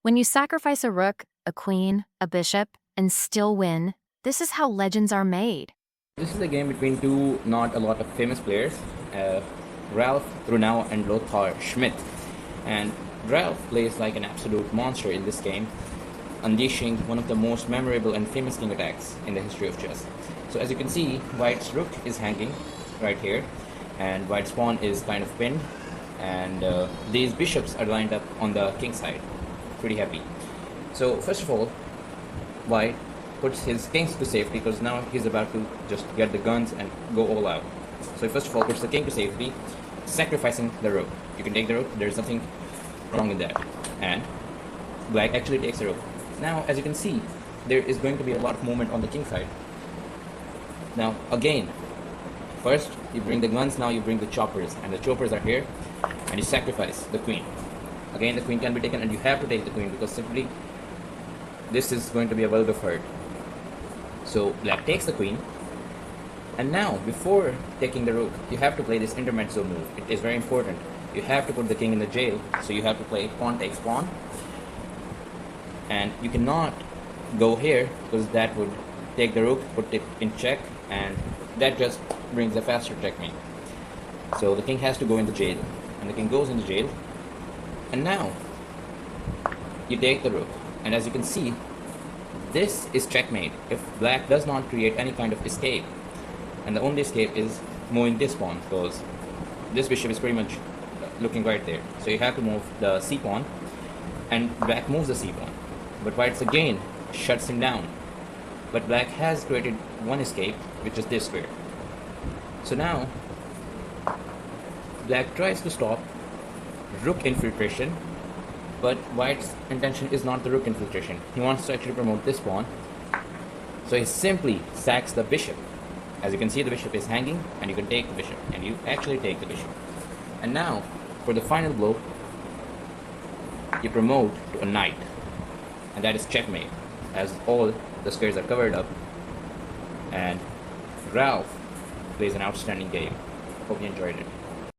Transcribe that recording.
When you sacrifice a rook, a queen, a bishop, and still win, this is how legends are made. This is a game between two not a lot of famous players, uh, Ralph Runau and Lothar Schmidt. And Ralph plays like an absolute monster in this game, unleashing one of the most memorable and famous king attacks in the history of chess. So as you can see, White's rook is hanging right here, and White's pawn is kind of pinned, and these bishops are lined up on the king side. Pretty happy. So first of all, White puts his kings to safety because now he's about to just get the guns and go all out. So he first of all puts the king to safety, sacrificing the rook. You can take the rook, there's nothing wrong in that. And Black actually takes the rook. Now, as you can see, there is going to be a lot of movement on the king side. Now, again, first you bring the guns, now you bring the choppers, and the choppers are here, and you sacrifice the queen. Again, the queen can be taken, and you have to take the queen because simply this is going to be a world of hurt. So Black takes the queen, and now before taking the rook, you have to play this intermezzo move. It is very important. You have to put the king in the jail, so you have to play pawn takes pawn, and you cannot go here because that would take the rook, put it in check, and that just brings a faster checkmate. So the king has to go in the jail, and the king goes in the jail, and now you take the rook, and as you can see, this is checkmate if Black does not create any kind of escape, and the only escape is moving this pawn because this bishop is pretty much looking right there. So you have to move the c pawn, and Black moves the c pawn, but White's again shuts him down. But Black has created one escape, which is this square. So now Black tries to stop rook infiltration, but White's intention is not the rook infiltration. He wants to actually promote this pawn. So he simply sacks the bishop. As you can see, the bishop is hanging, and you can take the bishop, and you actually take the bishop. And now, for the final blow, you promote to a knight, and that is checkmate, as all the squares are covered up, and Ralph plays an outstanding game. Hope you enjoyed it.